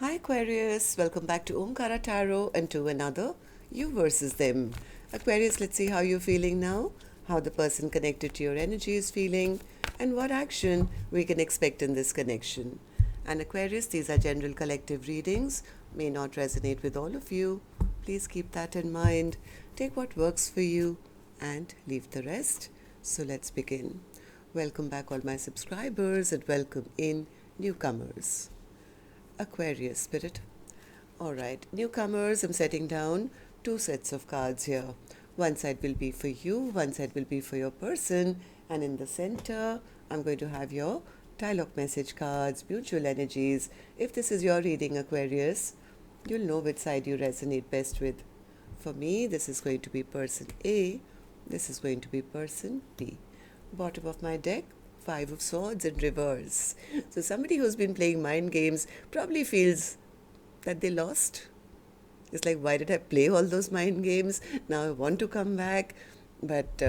Hi Aquarius, welcome back to Omkaratarot and to another You versus Them. Aquarius, let's see how you're feeling now, how the person connected to your energy is feeling, and what action we can expect in this connection. And Aquarius, these are general collective readings, may not resonate with all of you. Please keep that in mind. Take what works for you and leave the rest. So let's begin. Welcome back, all my subscribers, and welcome in newcomers. Aquarius spirit. Alright, newcomers, I'm setting down two sets of cards here. One side will be for you, one side will be for your person, and in the center, I'm going to have your dialogue message cards, mutual energies. If this is your reading, Aquarius, you'll know which side you resonate best with. For me, this is going to be person A, this is going to be person B. Bottom of my deck, Five of Swords in reverse. So somebody who's been playing mind games probably feels that they lost. It's like, why did I play all those mind games? Now I want to come back. But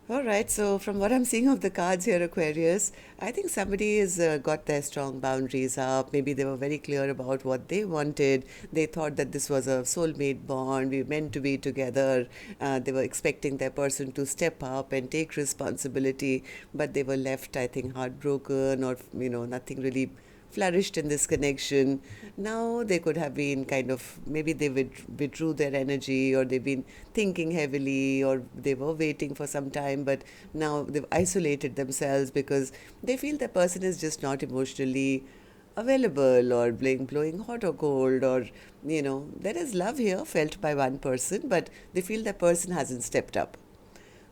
all right, so from what I'm seeing of the cards here, Aquarius, I think somebody has got their strong boundaries up. Maybe they were very clear about what they wanted. They thought that this was a soulmate bond. We were meant to be together. They were expecting their person to step up and take responsibility, but they were left, I think, heartbroken, or, nothing really flourished in this connection. Now they could have been kind of, maybe they withdrew their energy, or they've been thinking heavily, or they were waiting for some time, but now they've isolated themselves because they feel the person is just not emotionally available, or blowing hot or cold, or there is love here felt by one person, but they feel the person hasn't stepped up.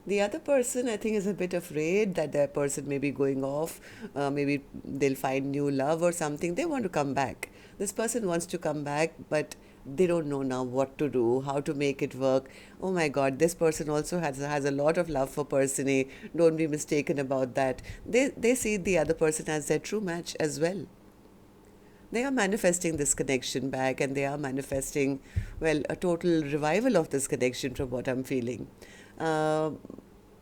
The other person, I think, is a bit afraid that their person may be going off. Maybe they'll find new love or something. They want to come back. This person wants to come back, but they don't know now what to do, how to make it work. Oh my God, this person also has a lot of love for person A. Don't be mistaken about that. They see the other person as their true match as well. They are manifesting this connection back, and they are manifesting, well, a total revival of this connection from what I'm feeling. Uh,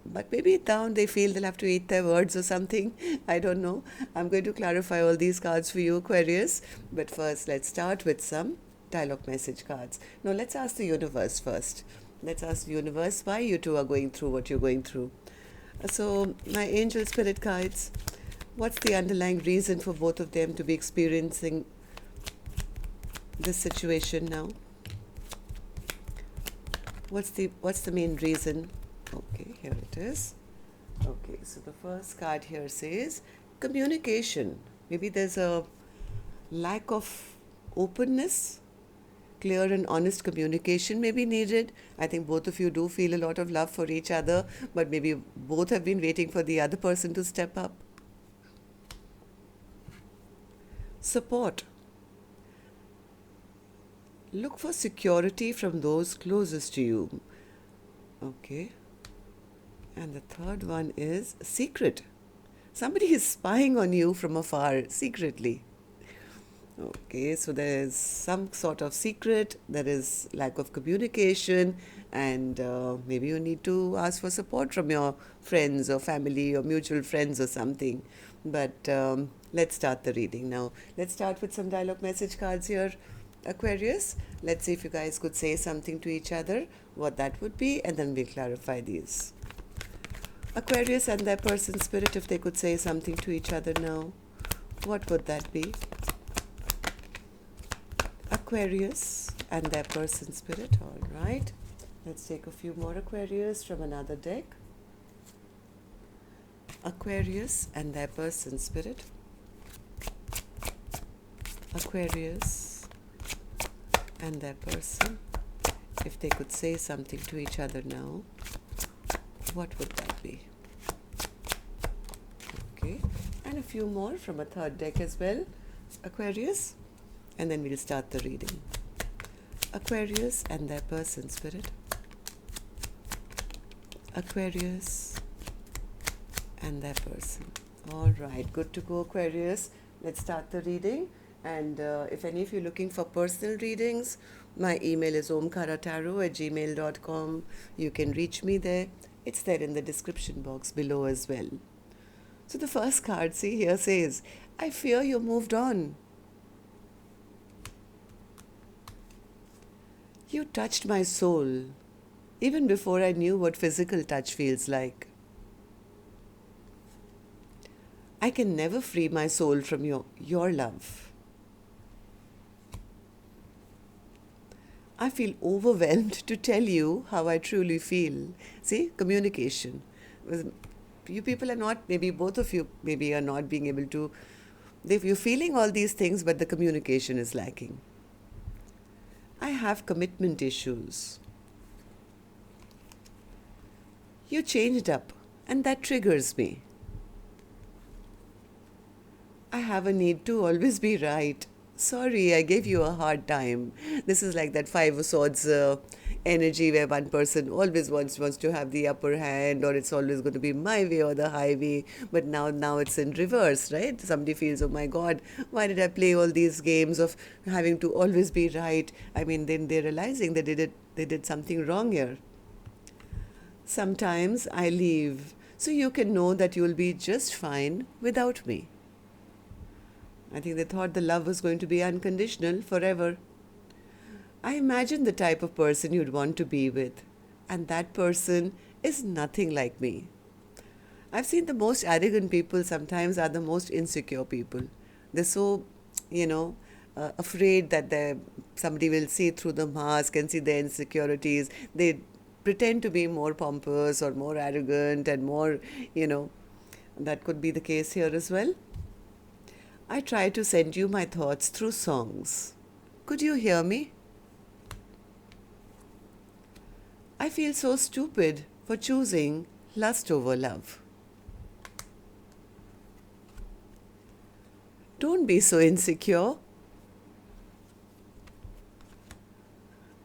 but maybe down they feel they'll have to eat their words or something. I don't know. I'm going to clarify all these cards for you, Aquarius. But first, let's start with some dialogue message cards. Now, let's ask the universe first. Let's ask the universe why you two are going through what you're going through. So, my angel spirit guides, what's the underlying reason for both of them to be experiencing this situation now? What's the main reason? Okay, here it is. Okay, so the first card here says communication. Maybe there's a lack of openness. Clear and honest communication may be needed. I think both of you do feel a lot of love for each other, but maybe both have been waiting for the other person to step up. Support. Look for security from those closest to you. Okay. And the third one is secret. Somebody is spying on you from afar, secretly. Okay, so there is some sort of secret, there is lack of communication, and maybe you need to ask for support from your friends or family or mutual friends or something. But let's start the reading now. Let's start with some dialogue message cards here, Aquarius. Let's see if you guys could say something to each other, what that would be, and then we'll clarify these. Aquarius and their person spirit, if they could say something to each other now, what would that be? Aquarius and their person spirit. All right. Let's take a few more Aquarius from another deck. Aquarius and their person spirit. Aquarius and their person, if they could say something to each other now, what would that be? Okay. And a few more from a third deck as well, Aquarius. And then we'll start the reading. Aquarius and their person spirit. Aquarius and their person. All right, good to go, Aquarius. Let's start the reading. And if any of you are looking for personal readings, my email is omkaratarot@gmail.com. You can reach me there. It's there in the description box below as well. So the first card, see here, says, I fear you moved on. You touched my soul, even before I knew what physical touch feels like. I can never free my soul from your love. I feel overwhelmed to tell you how I truly feel. See, communication. You people are not, maybe both of you maybe are not being able to, you're feeling all these things, but the communication is lacking. I have commitment issues. You changed up, and that triggers me. I have a need to always be right. Sorry, I gave you a hard time. This is like that Five of Swords energy where one person always wants to have the upper hand, or it's always going to be my way or the highway. But now it's in reverse, right? Somebody feels, oh my God, why did I play all these games of having to always be right? I mean, then they're realizing that they did something wrong here. Sometimes I leave so you can know that you'll be just fine without me. I think they thought the love was going to be unconditional forever. I imagine the type of person you'd want to be with, and that person is nothing like me. I've seen the most arrogant people sometimes are the most insecure people. They're so, afraid that somebody will see through the mask and see their insecurities. They pretend to be more pompous or more arrogant and more, that could be the case here as well. I try to send you my thoughts through songs. Could you hear me? I feel so stupid for choosing lust over love. Don't be so insecure.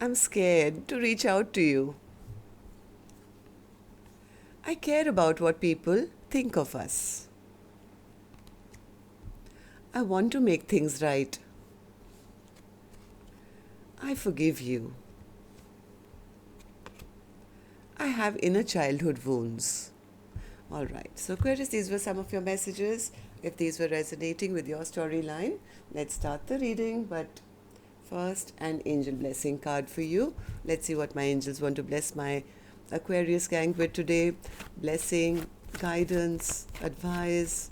I'm scared to reach out to you. I care about what people think of us. I want to make things right. I forgive you. I have inner childhood wounds. All right. So, Aquarius, these were some of your messages. If these were resonating with your storyline, let's start the reading. But first, an angel blessing card for you. Let's see what my angels want to bless my Aquarius gang with today. Blessing, guidance, advice,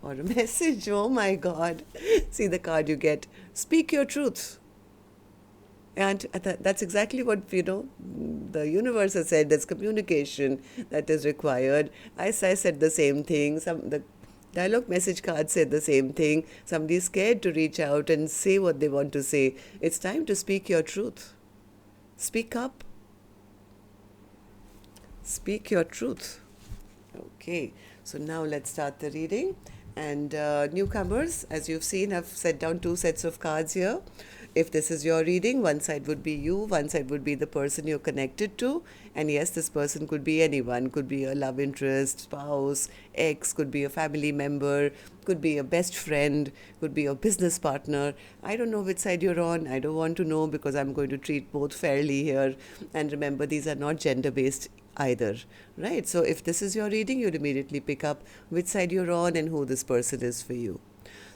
or a message. Oh my God. See the card you get. Speak your truth. And that's exactly what, the universe has said. There's communication that is required. I said the same thing. The dialogue message card said the same thing. Somebody's scared to reach out and say what they want to say. It's time to speak your truth. Speak up. Speak your truth. Okay, so now let's start the reading. And newcomers, as you've seen, I've set down 2 sets of cards here. If this is your reading, one side would be you, one side would be the person you're connected to. And yes, this person could be anyone, could be a love interest, spouse, ex, could be a family member, could be a best friend, could be a business partner. I don't know which side you're on. I don't want to know because I'm going to treat both fairly here. And remember, these are not gender-based either, right? So if this is your reading, you'd immediately pick up which side you're on and who this person is for you.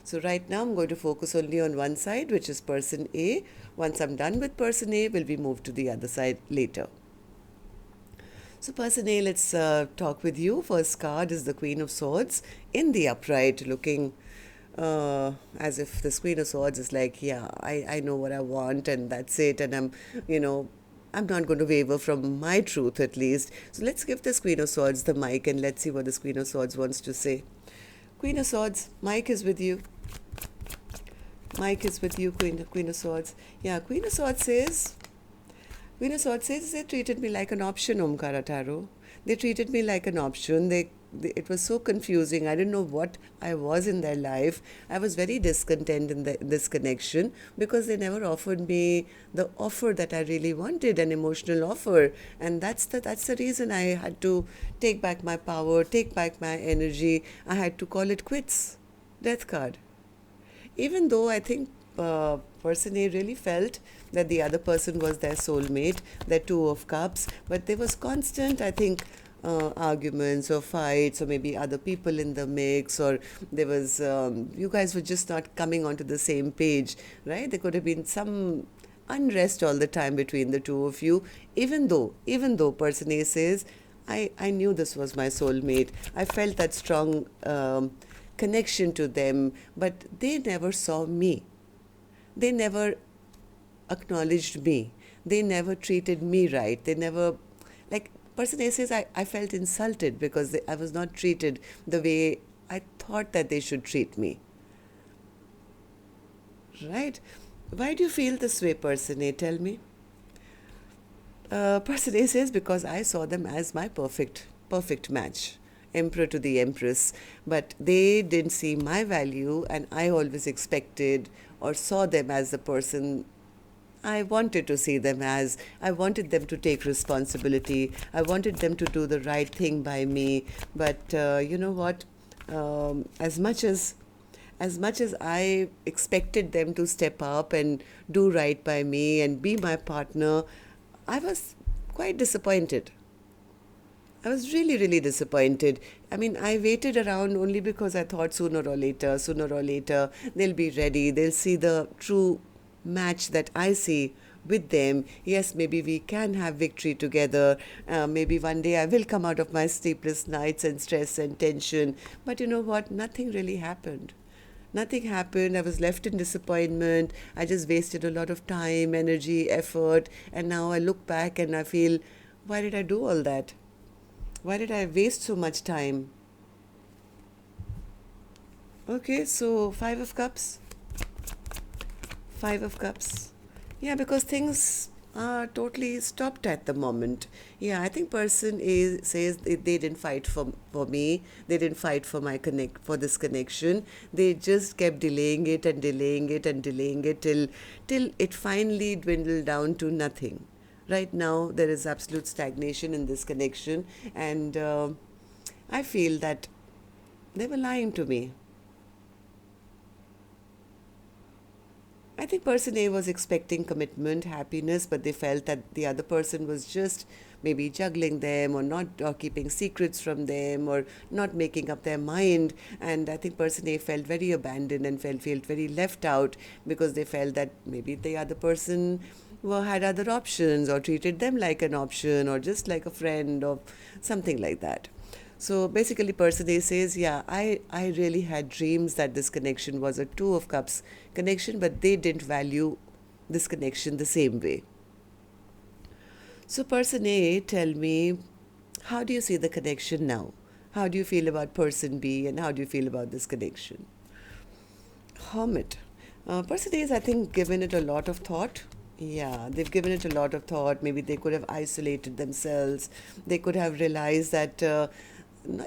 So right now I'm going to focus only on one side, which is person A. Once I'm done with person A, we'll be moved to the other side later. So person A, let's talk with you. First card is the Queen of Swords in the upright, looking as if the Queen of Swords is like, yeah, I know what I want and that's it. And I'm not going to waver from my truth at least. So let's give this Queen of Swords the mic and let's see what this Queen of Swords wants to say. Queen of Swords, mic is with you. Mic is with you, Queen of Swords. Yeah, Queen of Swords says they treated me like an option, Omkaratarot. They treated me like an option. It was so confusing. I didn't know what I was in their life. I was very discontent in this connection because they never offered me the offer that I really wanted, an emotional offer. And that's the reason I had to take back my power, take back my energy. I had to call it quits. Death card. Even though I think person A really felt that the other person was their soulmate, their 2 of cups, but there was constant, I think, arguments or fights or maybe other people in the mix, or there was, you guys were just not coming onto the same page, right? There could have been some unrest all the time between the two of you, even though person A says, I knew this was my soulmate. I felt that strong connection to them, but they never saw me. They never acknowledged me. They never treated me right. They never, like person A says, I felt insulted because I was not treated the way I thought that they should treat me. Right? Why do you feel this way, person A? Tell me. Person A says, because I saw them as my perfect match. Emperor to the Empress. But they didn't see my value, and I always expected or saw them as the person I wanted to see them as. I wanted them to take responsibility. I wanted them to do the right thing by me. But you know what? As much as I expected them to step up and do right by me and be my partner, I was quite disappointed. I was really, really disappointed. I mean, I waited around only because I thought sooner or later, they'll be ready. They'll see the true match that I see with them. Yes, maybe we can have victory together. Maybe one day I will come out of my sleepless nights and stress and tension. But you know what? Nothing really happened. Nothing happened. I was left in disappointment. I just wasted a lot of time, energy, effort. And now I look back and I feel, why did I do all that? Why did I waste so much time? Okay, so Five of Cups. Five of Cups. Yeah, because things are totally stopped at the moment. Yeah, I think person A says they didn't fight for me. They didn't fight for for this connection. They just kept delaying it and delaying it and delaying it till it finally dwindled down to nothing. Right now, there is absolute stagnation in this connection, and I feel that they were lying to me. I think person A was expecting commitment, happiness, but they felt that the other person was just maybe juggling them or not, or keeping secrets from them or not making up their mind. And I think person A felt very abandoned and felt very left out because they felt that maybe the other person had other options or treated them like an option or just like a friend or something like that. So basically, person A says, yeah, I really had dreams that this connection was a Two of Cups connection, but they didn't value this connection the same way. So person A, tell me, how do you see the connection now? How do you feel about person B and how do you feel about this connection? Hermit. Person A is, I think, given it a lot of thought. Yeah, they've given it a lot of thought. Maybe they could have isolated themselves. They could have realized that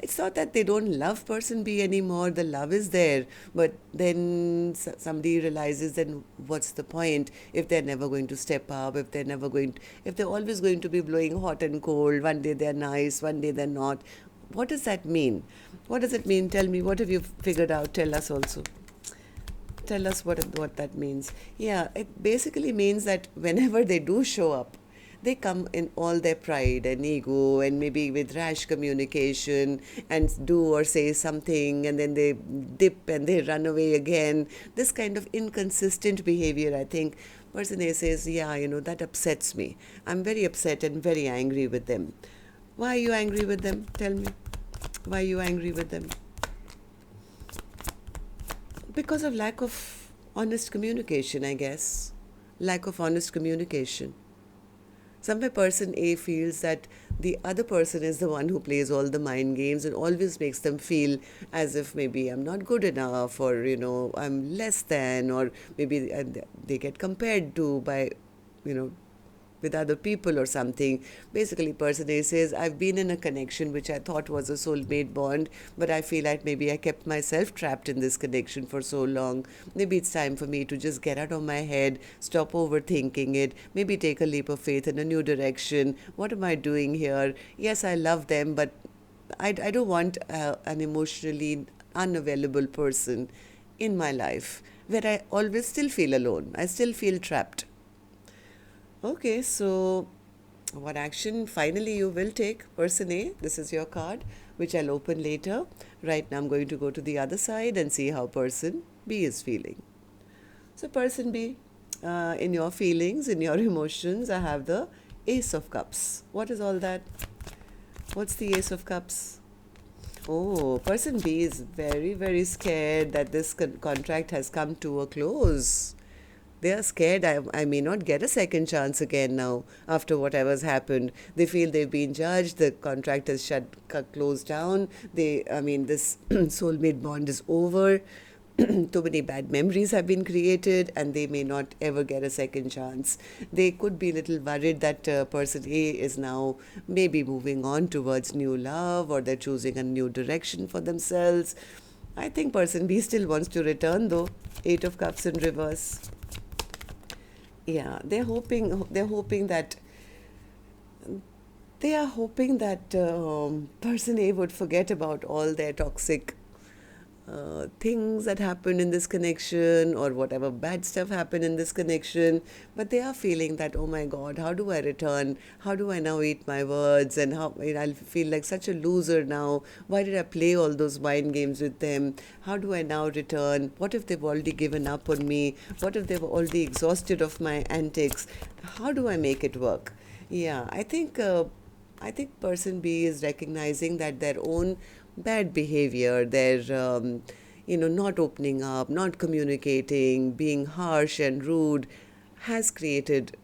it's not that they don't love person B anymore. The love is there. But then somebody realizes, then what's the point if they're never going to step up, if they're always going to be blowing hot and cold. One day they're nice, one day they're not. What does that mean? What does it mean? Tell me, what have you figured out? Tell us also. Tell us what that means. Yeah, it basically means that whenever they do show up, they come in all their pride and ego and maybe with rash communication and do or say something and then they dip and they run away again. This kind of inconsistent behavior, I think, person A says, yeah, that upsets me. I'm very upset and very angry with them. Why are you angry with them? Tell me. Why are you angry with them? Because of lack of honest communication, I guess. Lack of honest communication. Somewhere person A feels that the other person is the one who plays all the mind games and always makes them feel as if maybe I'm not good enough or, I'm less than, or maybe they get compared to by, with other people or something. Basically, person A says, I've been in a connection which I thought was a soulmate bond, but I feel like maybe I kept myself trapped in this connection for so long. Maybe it's time for me to just get out of my head, stop overthinking it, maybe take a leap of faith in a new direction. What am I doing here? Yes, I love them, but I don't want an emotionally unavailable person in my life where I always still feel alone. I still feel trapped. Okay, so what action finally you will take, person A? This is your card, which I'll open later. Right now I'm going to go to the other side and see how person B is feeling. So person B, in your feelings, in your emotions, I have the Ace of Cups. What is all that? What's the Ace of Cups? Oh, person B is very, very scared that this contract has come to a close. They are scared I may not get a second chance again now after whatever's happened. They feel they've been judged, the contract is closed down. This soulmate bond is over. Too many bad memories have been created and they may not ever get a second chance. They could be a little worried that person A is now maybe moving on towards new love, or they're choosing a new direction for themselves. I think person B still wants to return though. Eight of Cups in reverse. Yeah, they're hoping that person A would forget about all their toxic things that happened in this connection, or whatever bad stuff happened in this connection. But they are feeling that, oh my God, how do I return? How do I now eat my words? And how I'll feel like such a loser now. Why did I play all those mind games with them? How do I now return? What if they've already given up on me? What if they've already exhausted of my antics? How do I make it work? Yeah, I think person B is recognizing that their own bad behavior, their not opening up, not communicating, being harsh and rude, has created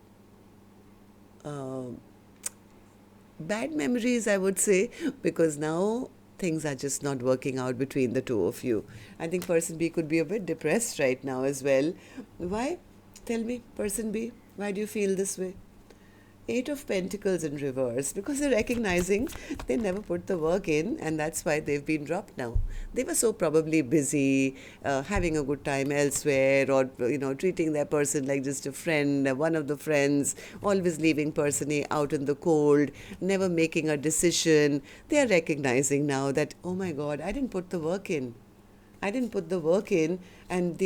bad memories, I would say, because now things are just not working out between the two of you. I think person B could be a bit depressed right now as well. Why? Tell me, person B, why do you feel this way? Eight of Pentacles in reverse, because they're recognizing they never put the work in, and that's why they've been dropped now. They were so probably busy having a good time elsewhere, or treating their person like just a friend, one of the friends, always leaving person A out in the cold, never making a decision. They are recognizing now that, oh my God, I didn't put the work in. And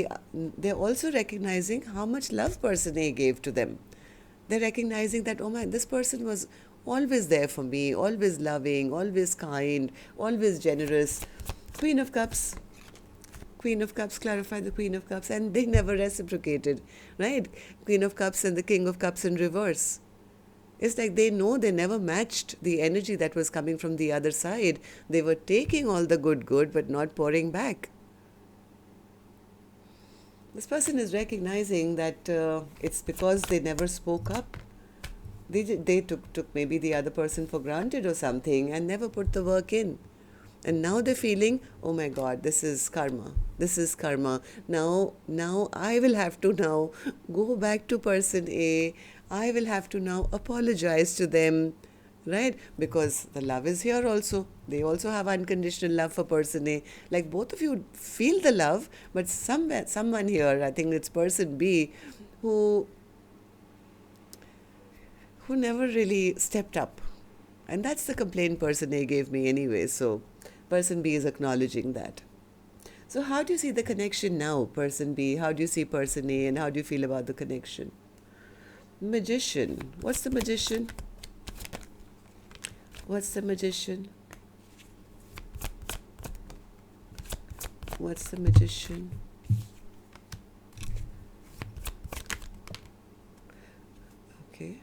they're also recognizing how much love person A gave to them. They're recognizing that, oh my, this person was always there for me, always loving, always kind, always generous. Queen of Cups, clarify the Queen of Cups, and they never reciprocated, right? Queen of Cups and the King of Cups in reverse. It's like they know they never matched the energy that was coming from the other side. They were taking all the good, but not pouring back. This person is recognizing that it's because they never spoke up. They took maybe the other person for granted or something and never put the work in. And now they're feeling, oh my God, this is karma. Now I will have to now go back to person A. I will have to now apologize to them. Right? Because the love is here also. They also have unconditional love for person A. Like both of you feel the love, but someone here, I think it's person B, who never really stepped up. And that's the complaint person A gave me anyway. So person B is acknowledging that. So how do you see the connection now, person B? How do you see person A, and how do you feel about the connection? Magician. What's the Magician? What's the Magician? What's the Magician? Okay.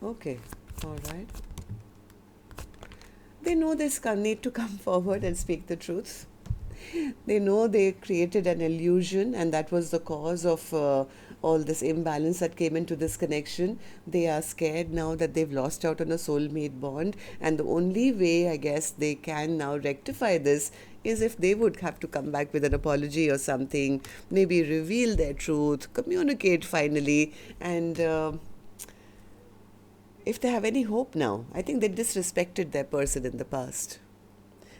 Okay. All right. They know they need to come forward and speak the truth. They know they created an illusion, and that was the cause of all this imbalance that came into this connection. They are scared now that they've lost out on a soulmate bond, and the only way, I guess, they can now rectify this is if they would have to come back with an apology or something, maybe reveal their truth, communicate finally, and if they have any hope now. I think they disrespected their person in the past.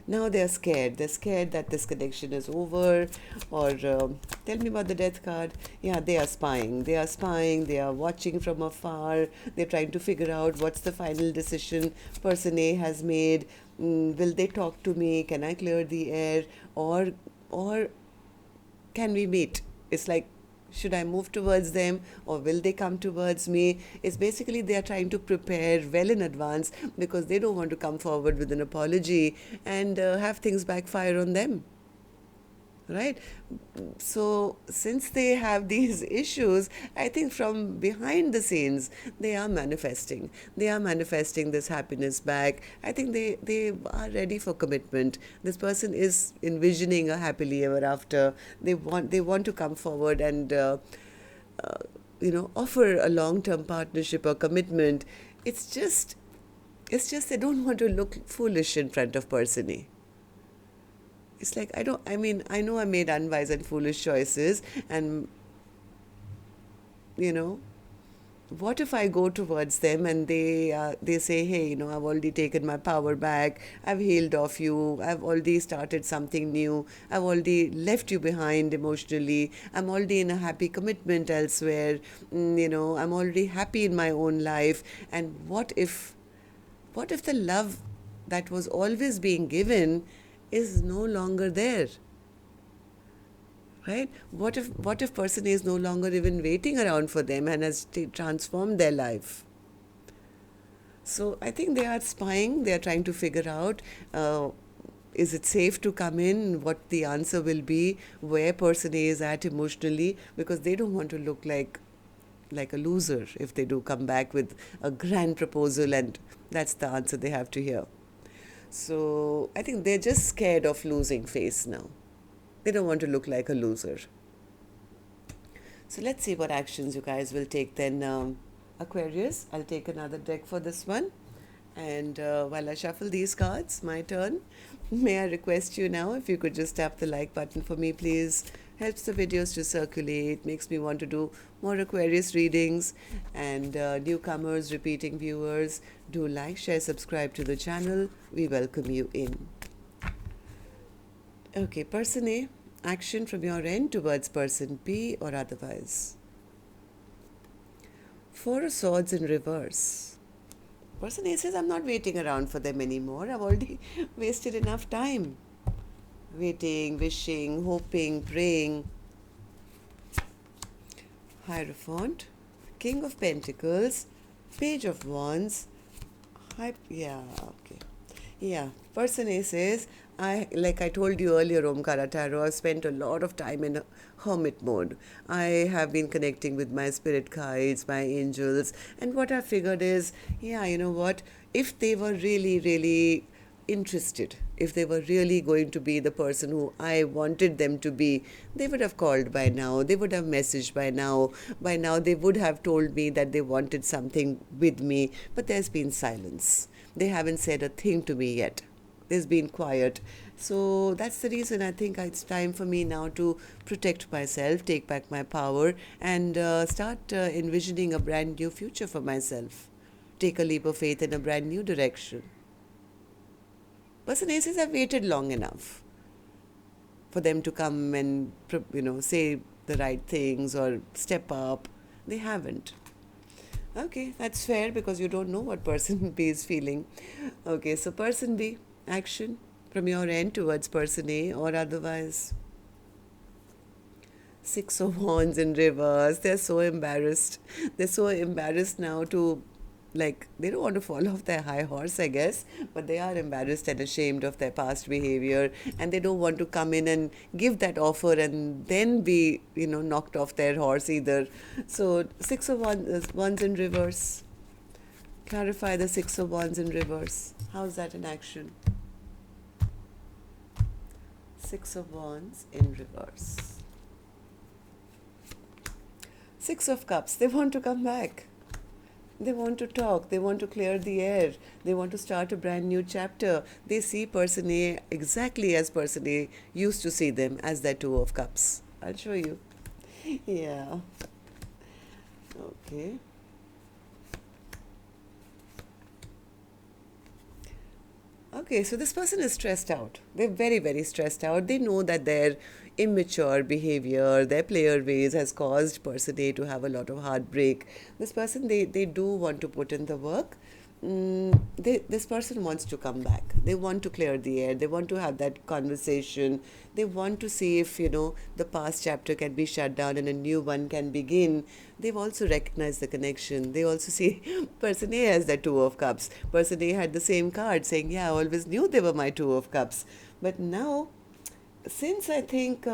Now they are scared. They're scared that this connection is over. Or tell me about the Death card. Yeah, they are spying. They are watching from afar. They're trying to figure out what's the final decision person A has made. Will they talk to me? Can I clear the air? Or can we meet? It's like, should I move towards them, or will they come towards me? It's basically they are trying to prepare well in advance because they don't want to come forward with an apology and have things backfire on them. right? So since they have these issues, I think from behind the scenes they are manifesting this happiness back. I think they are ready for commitment. This person is envisioning a happily ever after. They want to come forward and offer a long-term partnership or commitment. It's just they don't want to look foolish in front of person A. It's like, I know I made unwise and foolish choices, and you know what if I go towards them and they say, hey, I've already taken my power back, I've healed off you, I've already started something new, I've already left you behind emotionally, I'm already in a happy commitment elsewhere, I'm already happy in my own life. And what if the love that was always being given is no longer there? Right? What if person is no longer even waiting around for them and has transformed their life? So I think they are spying. They are trying to figure out, is it safe to come in? What the answer will be? Where person A is at emotionally? Because they don't want to look like a loser if they do come back with a grand proposal, and that's the answer they have to hear. So I think they're just scared of losing face now. They don't want to look like a loser. So let's see what actions you guys will take then, Aquarius. I'll take another deck for this one. And while I shuffle these cards, my turn, may I request you now, if you could just tap the like button for me, please. Helps the videos to circulate, makes me want to do more Aquarius readings. And newcomers, repeating viewers, do like, share, subscribe to the channel. We welcome you in. Okay, person A, action from your end towards person B or otherwise. Four of Swords in reverse. Person A says, I'm not waiting around for them anymore. I've already wasted enough time. Waiting, wishing, hoping, praying. Hierophant, King of Pentacles, Page of Wands. Person A says, like I told you earlier, Omkaratarot, I've spent a lot of time in hermit mode. I have been connecting with my spirit guides, my angels, and what I figured is, you know what, if they were really, really interested, if they were really going to be the person who I wanted them to be, they would have called by now, they would have messaged by now. By now they would have told me that they wanted something with me, but there's been silence. They haven't said a thing to me yet. There's been quiet. So that's the reason I think it's time for me now to protect myself, take back my power, and start envisioning a brand new future for myself. Take a leap of faith in a brand new direction. Person A says, I've waited long enough for them to come and, say the right things or step up. They haven't. Okay, that's fair because you don't know what person B is feeling. Okay, so person B, action from your end towards person A or otherwise. Six of Wands in reverse. They're so embarrassed. They're so embarrassed now to, they don't want to fall off their high horse, I guess, but they are embarrassed and ashamed of their past behavior, and they don't want to come in and give that offer and then be, knocked off their horse either. So, Six of Wands in reverse. Clarify the Six of Wands in reverse. How's that in action? Six of Wands in reverse. Six of Cups. They want to come back. They want to talk. They want to clear the air. They want to start a brand new chapter. They see person A exactly as person A used to see them, as their Two of Cups. I'll show you. Yeah. Okay. Okay, so this person is stressed out. They're very, very stressed out. They know that their immature behavior, their player ways has caused person A to have a lot of heartbreak. This person, they do want to put in the work. This person wants to come back. They want to clear the air. They want to have that conversation. They want to see if, the past chapter can be shut down and a new one can begin. They've also recognized the connection. They also see person A as the Two of Cups. Person A had the same card saying, I always knew they were my Two of Cups. But now since I think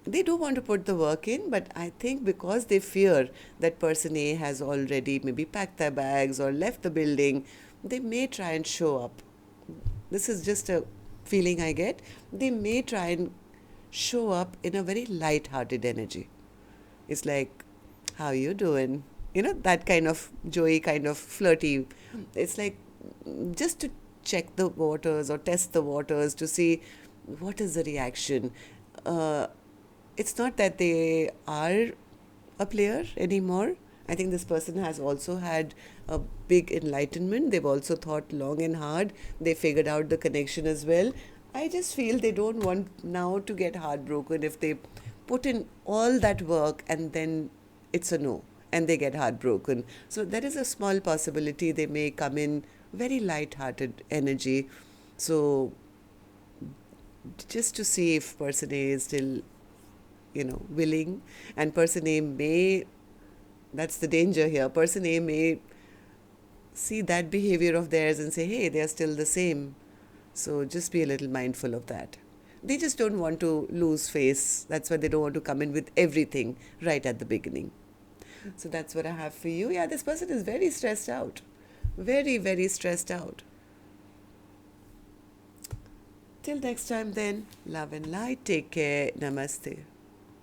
they do want to put the work in, but I think because they fear that person A has already maybe packed their bags or left the building, they may try and show up. This is just a feeling I get. They may try and show up in a very light-hearted energy. It's like, how you doing? That kind of joy, kind of flirty. It's like just to check the waters or test the waters to see what is the reaction. Uh, it's not that they are a player anymore. I think this person has also had a big enlightenment. They've also thought long and hard. They figured out the connection as well. I just feel they don't want now to get heartbroken if they put in all that work and then it's a no and they get heartbroken. So there is a small possibility they may come in very light-hearted energy. So just to see if person A is still, willing, and person A may, that's the danger here, person A may see that behavior of theirs and say, hey, they are still the same. So just be a little mindful of that. They just don't want to lose face. That's why they don't want to come in with everything right at the beginning. So that's what I have for you. Yeah, this person is very stressed out. Very, very stressed out. Till next time then, love and light. Take care. Namaste.